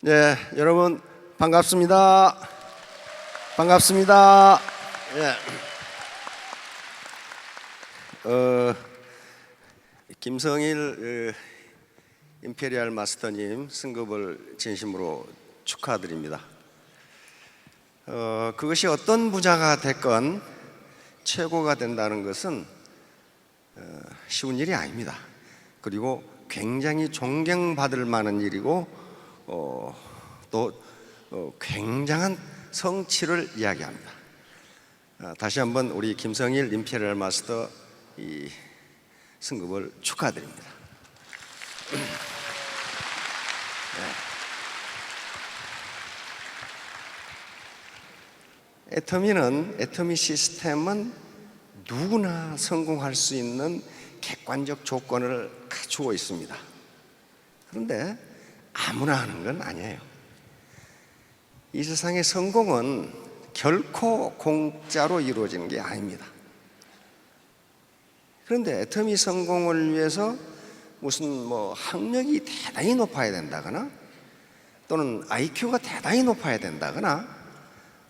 네, 여러분 반갑습니다. 반갑습니다. 예. 김성일 임페리얼 마스터님 승급을 진심으로 축하드립니다. 그것이 어떤 부자가 됐건 최고가 된다는 것은 쉬운 일이 아닙니다. 그리고 굉장히 존경받을 만한 일이고 또 굉장한 성취를 이야기합니다. 다시 한번 우리 김성일 임페리얼 마스터 이 승급을 축하드립니다. 애터미 시스템은 누구나 성공할 수 있는 객관적 조건을 갖추고 있습니다. 그런데 아무나 하는 건 아니에요. 이 세상의 성공은 결코 공짜로 이루어지는 게 아닙니다. 그런데 애터미 성공을 위해서 무슨 학력이 대단히 높아야 된다거나 또는 IQ가 대단히 높아야 된다거나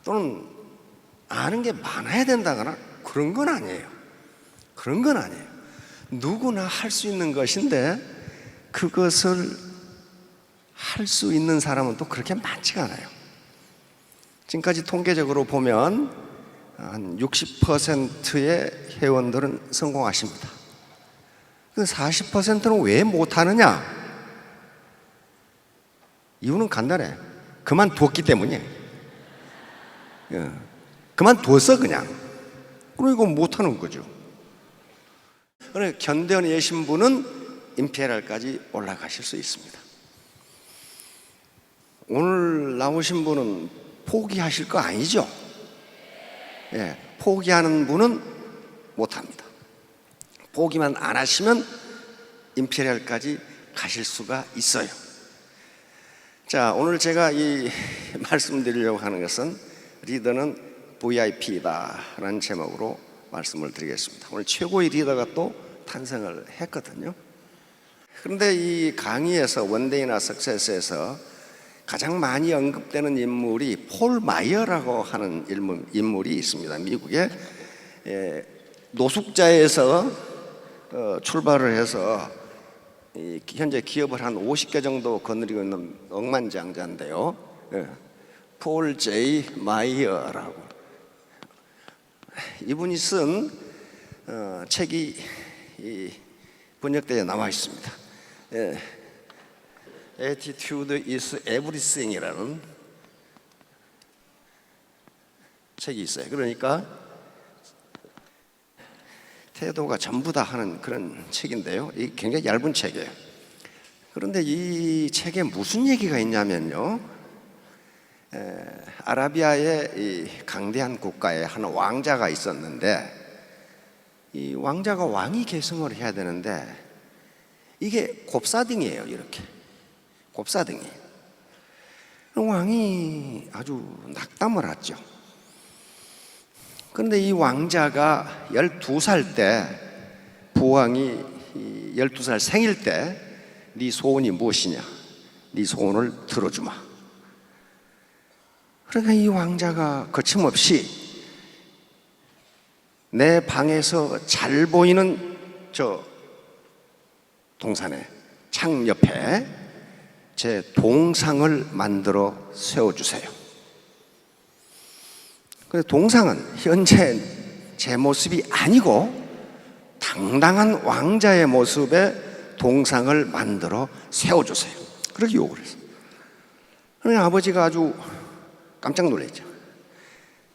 또는 아는 게 많아야 된다거나 그런 건 아니에요. 그런 건 아니에요. 누구나 할 수 있는 것인데 그것을 할 수 있는 사람은 또 그렇게 많지가 않아요. 지금까지 통계적으로 보면 한 60%의 회원들은 성공하십니다. 그 40%는 왜 못하느냐? 이유는 간단해. 그만뒀기 때문이에요. 그만뒀어 그냥. 그러니까 못하는 거죠. 그래 견뎌내 계신 분은 임페리얼까지 올라가실 수 있습니다. 오늘 나오신 분은 포기하실 거 아니죠? 포기하는 분은 못합니다. 포기만 안 하시면 임페리얼까지 가실 수가 있어요. 자, 오늘 제가 이 말씀드리려고 하는 것은 리더는 VIP다 라는 제목으로 말씀을 드리겠습니다. 오늘 최고의 리더가 또 탄생을 했거든요. 그런데 이 강의에서 원데이나 석세스에서 가장 많이 언급되는 인물이 폴 마이어라고 하는 인물이 있습니다. 미국의 노숙자에서 출발을 해서 현재 기업을 한 50개 정도 거느리고 있는 억만장자인데요. 폴 제이 마이어라고 이분이 쓴 책이 번역되어 나와 있습니다. Attitude is everything이라는 책이 있어요. 그러니까 태도가 전부다 하는 그런 책인데요. 이 굉장히 얇은 책이에요. 그런데 이 책에 무슨 얘기가 있냐면요. 아라비아의 이 강대한 국가에 한 왕자가 있었는데 이 왕자가 왕위 계승을 해야 되는데 이게 곱사등이에요. 이렇게 곱사등이. 왕이 아주 낙담을 했죠. 그런데 이 왕자가 12살 때 부왕이 12살 생일 때 네 소원이 무엇이냐? 네 소원을 들어주마. 그러니까 이 왕자가 거침없이 내 방에서 잘 보이는 저 동산에 창 옆에 제 동상을 만들어 세워주세요. 근데 동상은 현재 제 모습이 아니고 당당한 왕자의 모습의 동상을 만들어 세워주세요. 그렇게 요구를 했어요. 그러니 아버지가 아주 깜짝 놀랐죠.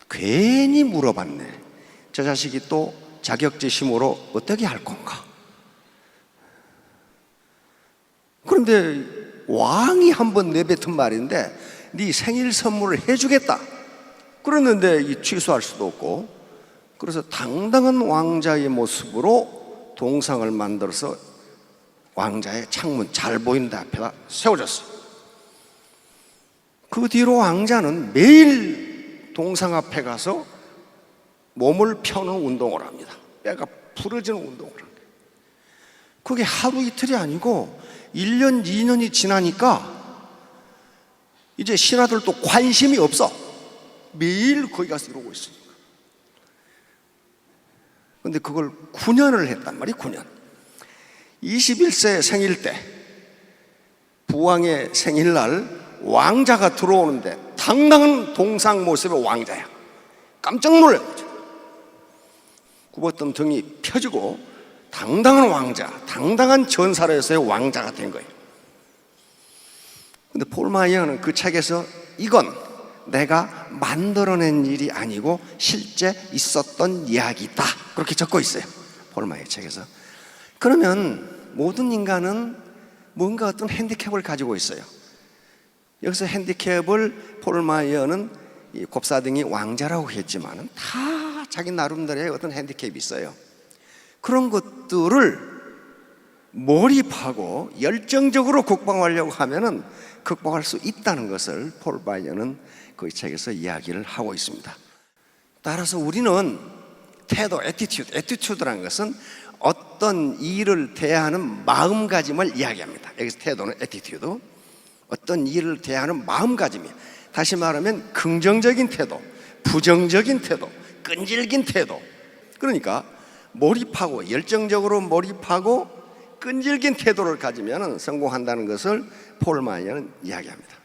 괜히 물어봤네. 저 자식이 또 자격지심으로 어떻게 할 건가? 그런데 왕이 한번 내뱉은 말인데 네 생일 선물을 해주겠다. 그랬는데 이 취소할 수도 없고 그래서 당당한 왕자의 모습으로 동상을 만들어서 왕자의 창문 잘 보이는 데 앞에다 세워졌어요. 그 뒤로 왕자는 매일 동상 앞에 가서 몸을 펴는 운동을 합니다. 뼈가 부러지는 운동을 합니다. 그게 하루 이틀이 아니고 1년, 2년이 지나니까 이제 신하들도 관심이 없어. 매일 거기 가서 이러고 있으니까. 근데 그걸 9년을 했단 말이야. 9년. 21세 생일 때 부왕의 생일날 왕자가 들어오는데 당당한 동상 모습의 왕자야. 깜짝 놀란 거죠. 굽었던 등이 펴지고 당당한 왕자, 당당한 전사로서의 왕자가 된 거예요. 근데 폴 마이어는 그 책에서 이건 내가 만들어낸 일이 아니고 실제 있었던 이야기다, 그렇게 적고 있어요. 폴 마이어 책에서. 그러면 모든 인간은 뭔가 어떤 핸디캡을 가지고 있어요. 여기서 핸디캡을 폴 마이어는 이 곱사등이 왕자라고 했지만 다 자기 나름대로의 어떤 핸디캡이 있어요. 그런 것들을 몰입하고 열정적으로 극복하려고 하면은 극복할 수 있다는 것을 폴 마이어는 그 책에서 이야기를 하고 있습니다. 따라서 우리는 태도, 애티튜드라는 것은 어떤 일을 대하는 마음가짐을 이야기합니다. 여기서 태도는 애티튜드, 어떤 일을 대하는 마음가짐이, 다시 말하면 긍정적인 태도, 부정적인 태도, 끈질긴 태도. 그러니까 몰입하고 열정적으로 몰입하고 끈질긴 태도를 가지면 성공한다는 것을 폴 마이어는 이야기합니다.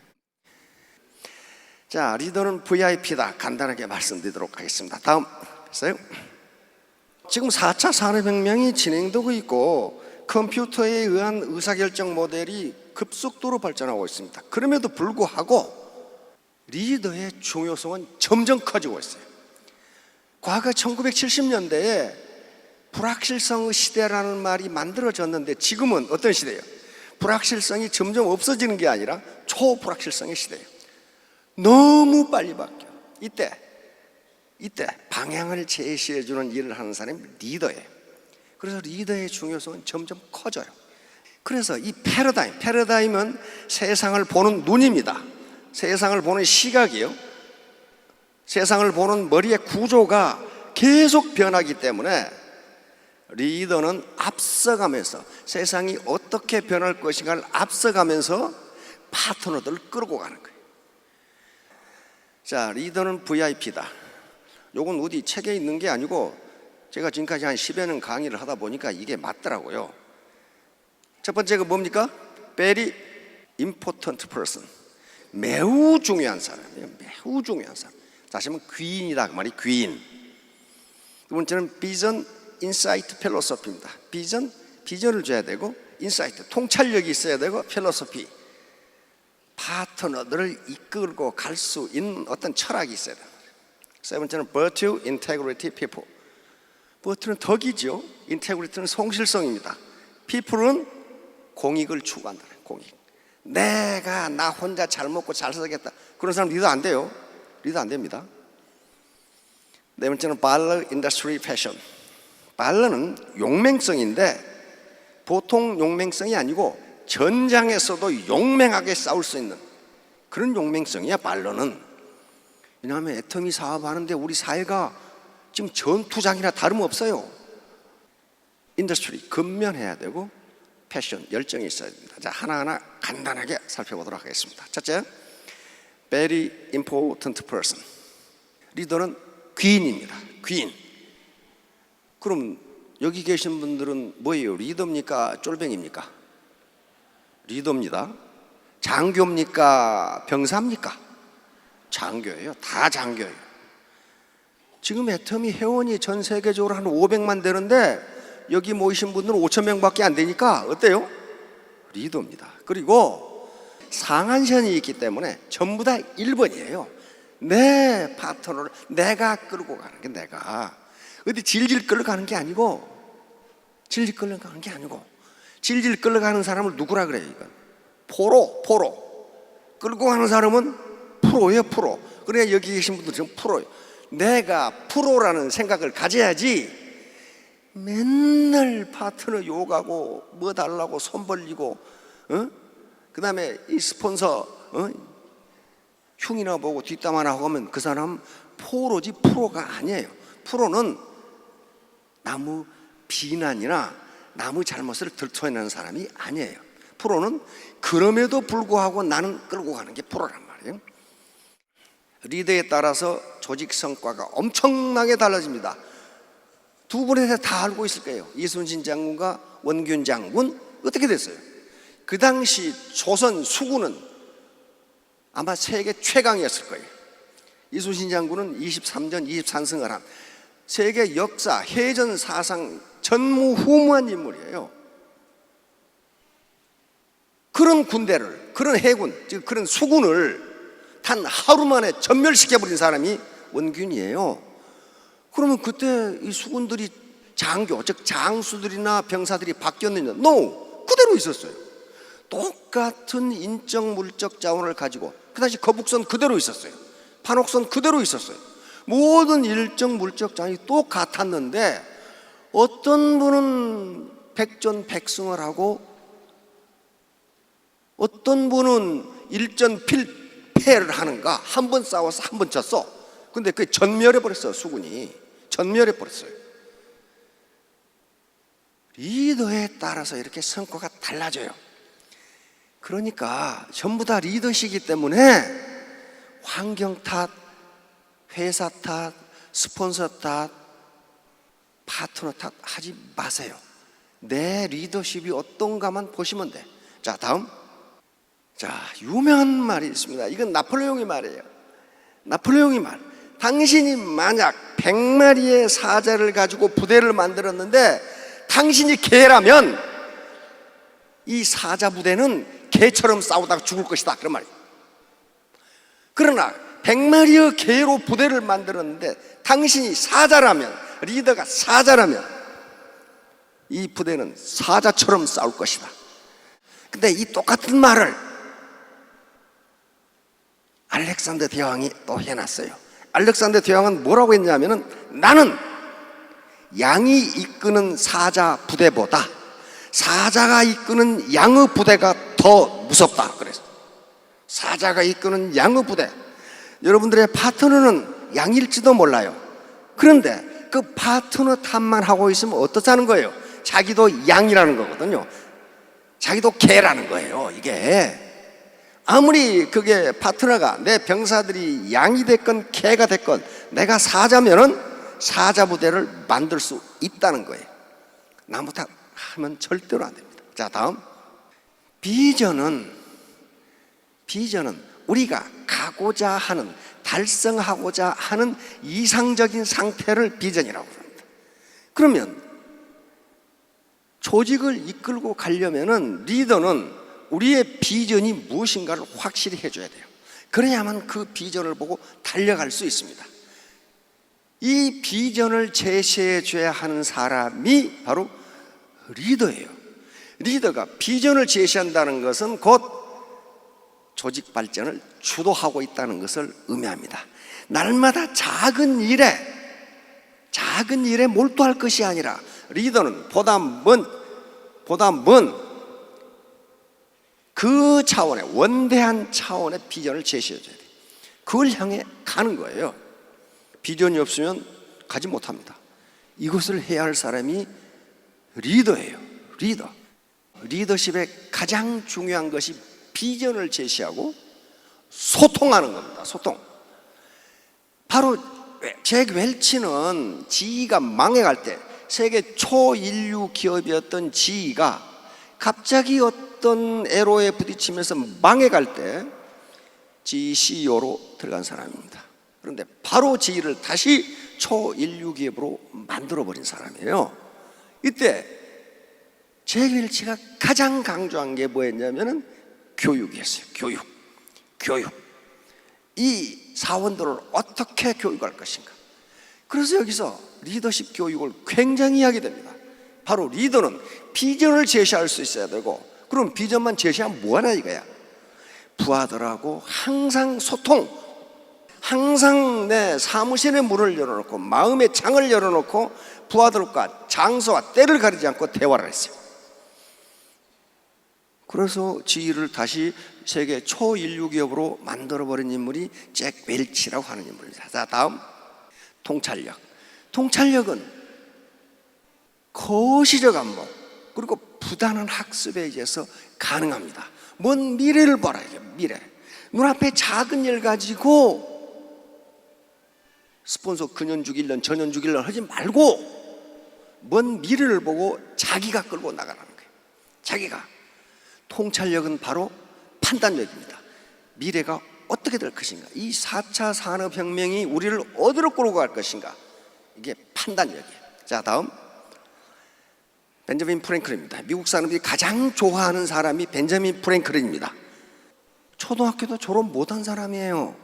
자, 리더는 VIP다. 간단하게 말씀드리도록 하겠습니다. 다음 했어요. 지금 4차 산업혁명이 진행되고 있고 컴퓨터에 의한 의사결정 모델이 급속도로 발전하고 있습니다. 그럼에도 불구하고 리더의 중요성은 점점 커지고 있어요. 과거 1970년대에 불확실성의 시대라는 말이 만들어졌는데 지금은 어떤 시대예요? 불확실성이 점점 없어지는 게 아니라 초불확실성의 시대예요. 너무 빨리 바뀌어요. 이때 방향을 제시해주는 일을 하는 사람이 리더예요. 그래서 리더의 중요성은 점점 커져요. 그래서 이 패러다임은 세상을 보는 눈입니다. 세상을 보는 시각이요. 세상을 보는 머리의 구조가 계속 변하기 때문에 리더는 앞서가면서 세상이 어떻게 변할 것인가를 앞서가면서 파트너들을 끌고 가는 거예요. 자, 리더는 VIP다. 요건 어디 책에 있는 게 아니고 제가 지금까지 한 10여 년 강의를 하다 보니까 이게 맞더라고요. 첫 번째가 뭡니까? Very important person. 매우 중요한 사람이에요. 매우 중요한 사람. 다시 하면 귀인이다 그 말이 귀인. 두 번째는 비전, 인사이트, 필로소피입니다. 비전을 줘야 되고, 인사이트, 통찰력이 있어야 되고, 필로소피, 파트너들을 이끌고 갈 수 있는 어떤 철학이 있어야 됩니다. 세 번째는 virtue, integrity, people. virtue는 덕이죠. integrity는 성실성입니다. people은 공익을 추구한다는 공익. 내가 나 혼자 잘 먹고 잘 살겠다, 그런 사람 리더 안 돼요. 리더 안 됩니다. 네 번째는 발러, 인더스트리, 패션. 발러는 용맹성인데 보통 용맹성이 아니고 전장에서도 용맹하게 싸울 수 있는 그런 용맹성이야 발러는. 왜냐하면 애터미 사업하는데 우리 사회가 지금 전투장이나 다름없어요. 인더스트리, 근면해야 되고, 패션, 열정이 있어야 됩니다. 자, 하나하나 간단하게 살펴보도록 하겠습니다. 첫째, very important person. 리더는 귀인입니다. 귀인. 그럼 여기 계신 분들은 뭐예요? 리더입니까? 쫄병입니까? 리더입니다. 장교입니까? 병사입니까? 장교예요. 다 장교예요. 지금 애터미 회원이 전 세계적으로 한 500만 되는데 여기 모이신 분들은 5천 명밖에 안 되니까 어때요? 리더입니다. 그리고 상한선이 있기 때문에 전부 다 1번이에요. 내 파트너를 내가 끌고 가는 게, 내가 어디 질질 끌어가는 게 아니고, 질질 끌어가는 사람을 누구라 그래요? 이건 포로 끌고 가는 사람은 프로예요. 프로. 그래야 여기 계신 분들 지금 프로예요. 내가 프로라는 생각을 가져야지 맨날 파트너 욕하고 뭐 달라고 손 벌리고, 그 다음에 이 스폰서 흉이나 보고 뒷담 하나 하면 그 사람 포로지 프로가 아니에요. 프로는 남의 비난이나 남의 잘못을 들춰내는 사람이 아니에요. 프로는 그럼에도 불구하고 나는 끌고 가는 게 프로란 말이에요. 말이에요. 리더에 따라서 조직 성과가 엄청나게 달라집니다. 두 분에 다 알고 있을 거예요. 이순신 장군과 원균 장군 어떻게 됐어요? 그 당시 조선 수군은 아마 세계 최강이었을 거예요. 이순신 장군은 23전 23승을 한 세계 역사 해전 사상 전무후무한 인물이에요. 그런 군대를, 그런 해군, 즉 그런 수군을 단 하루 만에 전멸시켜버린 사람이 원균이에요. 그러면 그때 이 수군들이 장교, 즉 장수들이나 병사들이 바뀌었느냐? No! 그대로 있었어요. 똑같은 인적 물적 자원을 가지고 그 당시 거북선 그대로 있었어요. 판옥선 그대로 있었어요. 모든 일적 물적 자원이 똑같았는데 어떤 분은 백전백승을 하고 어떤 분은 일전필패를 하는가? 한 번 싸워서 한 번 졌어. 근데 그게 전멸해버렸어요. 수군이 전멸해버렸어요. 리더에 따라서 이렇게 성과가 달라져요. 그러니까 전부 다 리더시기 때문에 환경 탓, 회사 탓, 스폰서 탓, 파트너 탓 하지 마세요. 내 리더십이 어떤가만 보시면 돼. 자, 다음. 자, 유명한 말이 있습니다. 이건 나폴레옹의 말이에요. 나폴레옹의 말. 당신이 만약 100마리의 사자를 가지고 부대를 만들었는데 당신이 개라면 이 사자 부대는 개처럼 싸우다가 죽을 것이다. 그런 말이에요. 그러나 100마리의 개로 부대를 만들었는데 당신이 사자라면, 리더가 사자라면 이 부대는 사자처럼 싸울 것이다. 근데 이 똑같은 말을 알렉산더 대왕이 또 해놨어요. 알렉산더 대왕은 뭐라고 했냐면은 나는 양이 이끄는 사자 부대보다 사자가 이끄는 양의 부대가 더 무섭다. 그래서 사자가 이끄는 양의 부대, 여러분들의 파트너는 양일지도 몰라요. 그런데 그 파트너 탓만 하고 있으면 어떻다는 거예요? 자기도 양이라는 거거든요. 자기도 개라는 거예요. 이게 아무리 그게 파트너가 내 병사들이 양이 됐건 개가 됐건 내가 사자면은 사자 부대를 만들 수 있다는 거예요. 나무 탓 하면 절대로 안 됩니다. 자, 다음. 비전은 우리가 가고자 하는, 달성하고자 하는 이상적인 상태를 비전이라고 합니다. 그러면 조직을 이끌고 가려면은 리더는 우리의 비전이 무엇인가를 확실히 해줘야 돼요. 그래야만 그 비전을 보고 달려갈 수 있습니다. 이 비전을 제시해 줘야 하는 사람이 바로 리더예요. 리더가 비전을 제시한다는 것은 곧 조직 발전을 주도하고 있다는 것을 의미합니다. 날마다 작은 일에 몰두할 것이 아니라 리더는 보다 먼 그 차원의 원대한 차원의 비전을 제시해 줘야 돼요. 그걸 향해 가는 거예요. 비전이 없으면 가지 못합니다. 이것을 해야 할 사람이 리더예요. 리더십의 가장 중요한 것이 비전을 제시하고 소통하는 겁니다. 소통. 바로 잭 웰치는 GE가 망해갈 때, 세계 초인류 기업이었던 GE가 갑자기 어떤 애로에 부딪히면서 망해갈 때 GE CEO로 들어간 사람입니다. 그런데 바로 GE를 다시 초인류 기업으로 만들어버린 사람이에요. 이때 잭 웰치가 가장 강조한 게 뭐였냐면은 교육이었어요. 교육. 이 사원들을 어떻게 교육할 것인가. 그래서 여기서 리더십 교육을 굉장히 하게 됩니다. 바로 리더는 비전을 제시할 수 있어야 되고, 그럼 비전만 제시하면 뭐하나 이거야. 부하들하고 항상 소통, 항상 내 사무실에 문을 열어놓고 마음의 창을 열어놓고 부하들과 장소와 때를 가리지 않고 대화를 했어요. 그래서 GE를 다시 세계 초인류 기업으로 만들어버린 인물이 잭 웰치라고 하는 인물입니다. 자, 다음. 통찰력은 거시적 안목 그리고 부단한 학습에 의해서 가능합니다. 먼 미래를 봐라. 이게 미래. 눈앞에 작은 일 가지고 스폰서 그년 죽일년 저년 죽일년 하지 말고 먼 미래를 보고 자기가 끌고 나가라는 거예요. 자기가. 통찰력은 바로 판단력입니다. 미래가 어떻게 될 것인가, 이 4차 산업혁명이 우리를 어디로 끌고 갈 것인가, 이게 판단력이에요. 자, 다음 벤저민 프랭클린입니다. 미국 사람들이 가장 좋아하는 사람이 벤저민 프랭클린입니다. 초등학교도 졸업 못한 사람이에요.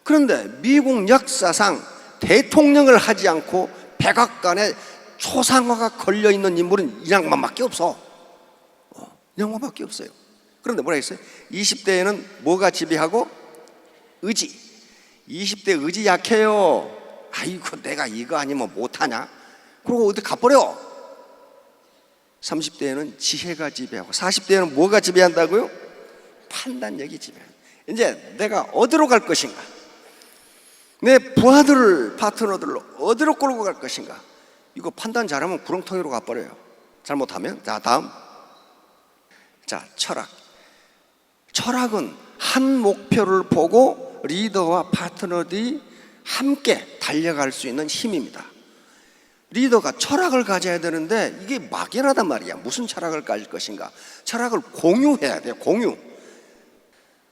그런데 미국 역사상 대통령을 하지 않고 백악관에 초상화가 걸려있는 인물은 이 양반밖에 없어. 이 양반밖에 없어요. 그런데 뭐라 했어요? 20대에는 뭐가 지배하고? 의지. 20대 의지 약해요. 아이고 내가 이거 아니면 못하냐? 그러고 어디 가버려. 30대에는 지혜가 지배하고 40대에는 뭐가 지배한다고요? 판단력이 지배한다. 이제 내가 어디로 갈 것인가, 내 부하들을, 파트너들을 어디로 끌고 갈 것인가, 이거 판단 잘하면 구렁텅이로 가버려요. 잘못하면. 자, 다음. 자, 철학. 철학은 한 목표를 보고 리더와 파트너들이 함께 달려갈 수 있는 힘입니다. 리더가 철학을 가져야 되는데 이게 막연하단 말이야. 무슨 철학을 가질 것인가? 철학을 공유해야 돼요. 공유.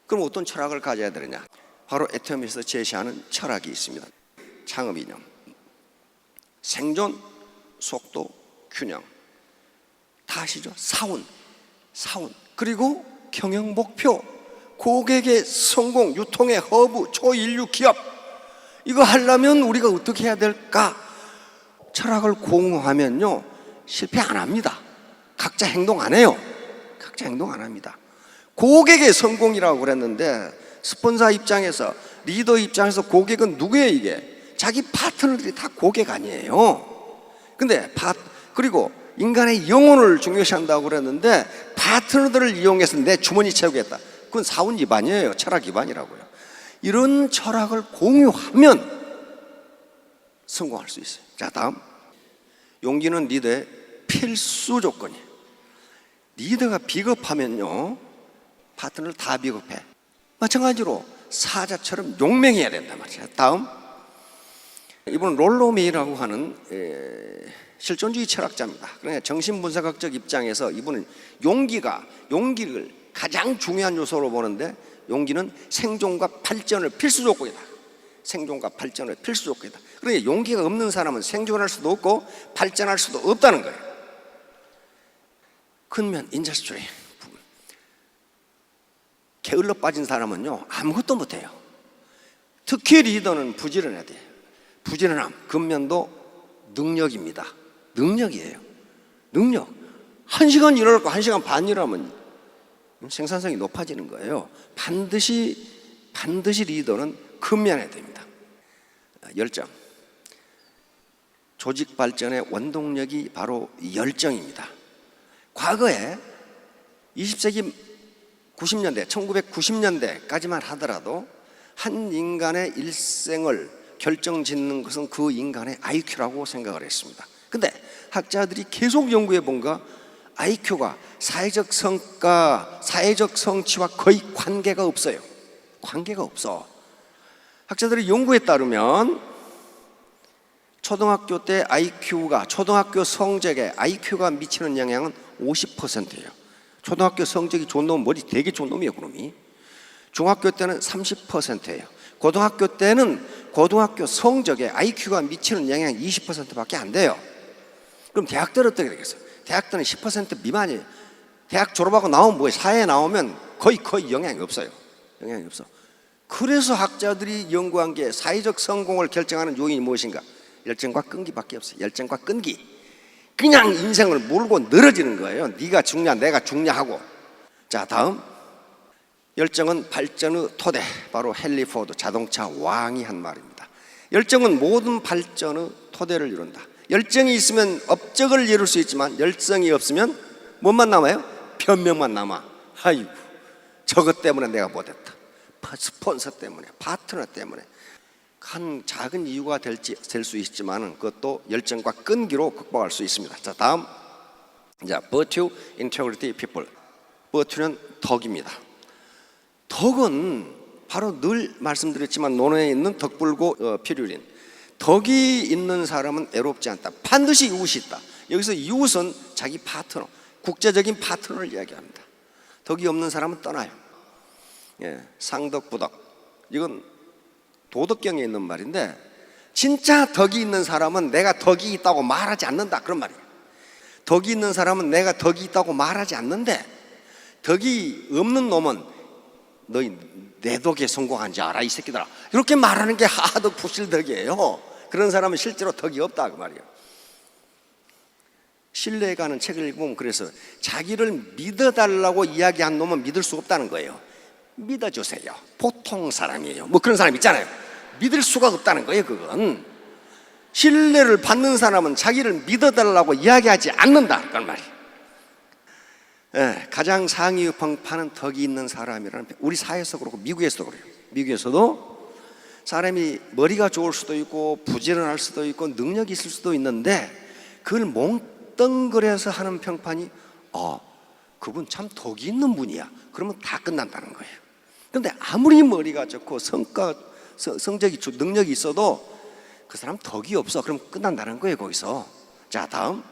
그럼 어떤 철학을 가져야 되느냐? 바로 애터미에서 제시하는 철학이 있습니다. 창업 이념, 생존, 속도, 균형. 다 아시죠? 사운. 그리고 경영 목표, 고객의 성공, 유통의 허브, 초인류 기업. 이거 하려면 우리가 어떻게 해야 될까? 철학을 공유하면요 실패 안 합니다. 각자 행동 안 해요. 각자 행동 안 합니다. 고객의 성공이라고 그랬는데 스폰서 입장에서, 리더 입장에서 고객은 누구예요? 이게 자기 파트너들이 다 고객 아니에요. 근데 그리고 인간의 영혼을 중요시한다고 그랬는데 파트너들을 이용해서 내 주머니 채우겠다. 그건 사원 위반이에요. 철학 위반이라고요. 이런 철학을 공유하면 성공할 수 있어요. 자, 다음. 용기는 리더의 필수 조건이에요. 리더가 비겁하면요 파트너를 다 비겁해. 마찬가지로 사자처럼 용맹해야 된단 말이에요. 다음. 이분은 롤로 메이라고 하는 실존주의 철학자입니다. 그러니까 정신분석학적 입장에서 이분은 용기를 가장 중요한 요소로 보는데, 용기는 생존과 발전을 필수 조건이다. 생존과 발전을 필수 조건이다. 그러니까 용기가 없는 사람은 생존할 수도 없고 발전할 수도 없다는 거예요. 근면 인더스트리. 게을러 빠진 사람은요 아무것도 못해요. 특히 리더는 부지런해야 돼요. 부지런함, 근면도 능력입니다. 능력이에요. 능력. 1시간 일할 거 1시간 반 일하면 생산성이 높아지는 거예요. 반드시 리더는 근면해야 됩니다. 열정. 조직 발전의 원동력이 바로 열정입니다. 과거에 20세기 90년대, 1990년대까지만 하더라도 한 인간의 일생을 결정짓는 것은 그 인간의 IQ라고 생각을 했습니다. 근데 학자들이 계속 연구해 본가 IQ가 사회적 성과, 사회적 성취와 거의 관계가 없어요. 관계가 없어. 학자들이 연구에 따르면 초등학교 때 IQ가, 초등학교 성적에 IQ가 미치는 영향은 50%예요. 초등학교 성적이 좋은 놈은 머리 되게 좋은 놈이에요, 그놈이. 중학교 때는 30%예요. 고등학교 때는 고등학교 성적에 IQ가 미치는 영향이 20%밖에 안 돼요. 그럼 대학 때는 어떻게 되겠어요? 대학 때는 10% 미만이에요. 대학 졸업하고 나오면 뭐예요? 사회에 나오면 거의 영향이 없어요. 영향이 없어. 그래서 학자들이 연구한 게 사회적 성공을 결정하는 요인이 무엇인가? 열정과 끈기밖에 없어요. 열정과 끈기. 그냥 인생을 몰고 늘어지는 거예요. 네가 죽냐 내가 죽냐 하고. 자, 다음. 열정은 발전의 토대. 바로 헨리 포드 자동차 왕이 한 말입니다. 열정은 모든 발전의 토대를 이룬다. 열정이 있으면 업적을 이룰 수 있지만 열정이 없으면 뭐만 남아요? 변명만 남아. 아이고 저것 때문에 내가 못했다. 스폰서 때문에, 파트너 때문에. 한 작은 이유가 될 수 있지만 그것도 열정과 끈기로 극복할 수 있습니다. 자, 다음. 자, virtue, integrity, people. virtue는 덕입니다. 덕은 바로 늘 말씀드렸지만 논어에 있는 덕불고 필율인, 덕이 있는 사람은 애롭지 않다. 반드시 이웃이 있다. 여기서 이웃은 자기 파트너, 국제적인 파트너를 이야기합니다. 덕이 없는 사람은 떠나요. 상덕부덕, 이건 도덕경에 있는 말인데, 진짜 덕이 있는 사람은 내가 덕이 있다고 말하지 않는다, 그런 말이에요. 덕이 있는 사람은 내가 덕이 있다고 말하지 않는데, 덕이 없는 놈은 너희 내 덕에 성공한 줄 알아 이 새끼들아, 이렇게 말하는 게 하도 부실덕이에요. 그런 사람은 실제로 덕이 없다, 그 말이에요. 신뢰가는 책을 읽으면 그래서 자기를 믿어달라고 이야기한 놈은 믿을 수 없다는 거예요. 믿어주세요, 보통 사람이에요, 뭐 그런 사람 있잖아요. 믿을 수가 없다는 거예요. 그건 신뢰를 받는 사람은 자기를 믿어달라고 이야기하지 않는다, 그런 말이에요. 가장 상위 평판은 덕이 있는 사람이라는, 우리 사회에서 그렇고 미국에서도 그래요. 미국에서도 사람이 머리가 좋을 수도 있고 부지런할 수도 있고 능력이 있을 수도 있는데, 그걸 몽땅거려서 하는 평판이 그분 참 덕이 있는 분이야, 그러면 다 끝난다는 거예요. 그런데 아무리 머리가 좋고 성적이 능력이 있어도 그 사람 덕이 없어, 그럼 끝난다는 거예요, 거기서. 자, 다음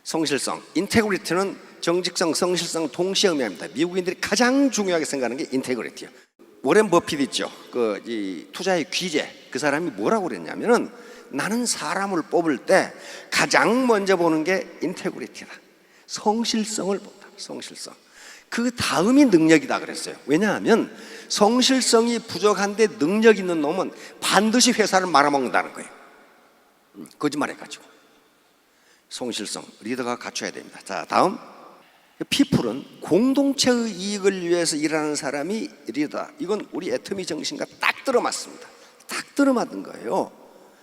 성실성, 인테그리티는 정직성, 성실성 동시에 의미합니다. 미국인들이 가장 중요하게 생각하는 게 인테그리티예요. 워렌 버핏 있죠, 이 투자의 귀재. 그 사람이 뭐라고 그랬냐면은, 나는 사람을 뽑을 때 가장 먼저 보는 게 인테그리티다, 성실성을 본다. 성실성, 그 다음이 능력이다 그랬어요. 왜냐하면 성실성이 부족한데 능력 있는 놈은 반드시 회사를 말아먹는다는 거예요. 거짓말해가지고. 성실성, 리더가 갖춰야 됩니다. 자, 다음, 피플은 공동체의 이익을 위해서 일하는 사람이 리더다. 이건 우리 애터미 정신과 딱 들어맞습니다. 딱 들어맞는 거예요.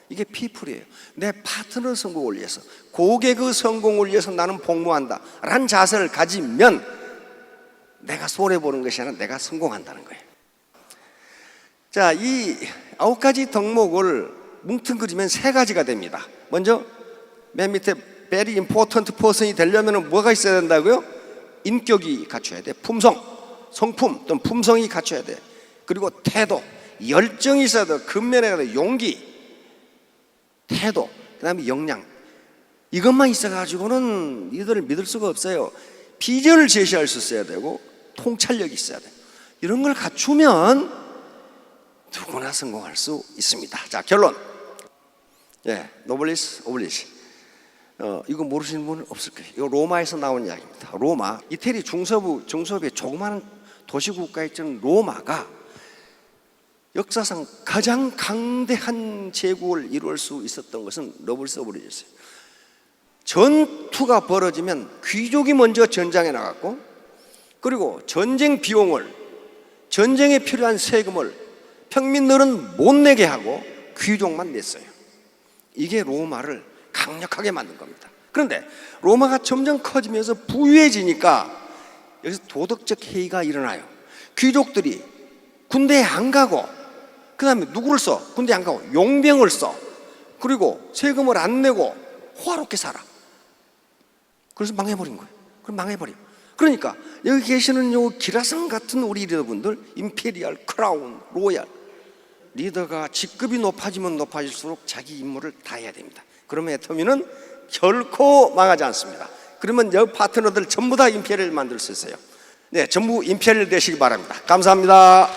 이게 피플이에요. 내 파트너 성공을 위해서, 고객의 성공을 위해서 나는 복무한다 라는 자세를 가지면 내가 손해보는 것이 아니라 내가 성공한다는 거예요. 자, 이 9가지 덕목을 뭉뚱그리면 3가지가 됩니다. 먼저 맨 밑에 very important person이 되려면 뭐가 있어야 된다고요? 인격이 갖춰야 돼. 품성, 성품 또는 품성이 갖춰야 돼. 그리고 태도, 열정이 있어야 돼. 근면에 용기, 태도, 그 다음에 역량. 이것만 있어가지고는 이들을 믿을 수가 없어요. 비전을 제시할 수 있어야 되고 통찰력이 있어야 돼요. 이런 걸 갖추면 누구나 성공할 수 있습니다. 자, 결론. 노블리스 오블리시. 이거 모르시는 분은 없을 거예요. 이거 로마에서 나온 이야기입니다. 로마, 이태리 중서부의 조그마한 도시국가에 있던 로마가 역사상 가장 강대한 제국을 이룰 수 있었던 것은 노블리스 오블리시였어요. 전투가 벌어지면 귀족이 먼저 전장에 나갔고, 그리고 전쟁 비용을, 전쟁에 필요한 세금을 평민들은 못 내게 하고 귀족만 냈어요. 이게 로마를 강력하게 만든 겁니다. 그런데 로마가 점점 커지면서 부유해지니까 여기서 도덕적 해이가 일어나요. 귀족들이 군대에 안 가고, 그 다음에 누구를 써? 군대에 안 가고 용병을 써. 그리고 세금을 안 내고 호화롭게 살아. 그래서 망해버린 거예요. 그럼 망해버려. 그러니까 여기 계시는 요 기라성 같은 우리 리더분들, 임페리얼, 크라운, 로얄, 리더가 직급이 높아지면 높아질수록 자기 임무를 다 해야 됩니다. 그러면 애터미는 결코 망하지 않습니다. 그러면 여 파트너들 전부 다 임페리얼 만들 수 있어요. 전부 임페리얼 되시기 바랍니다. 감사합니다.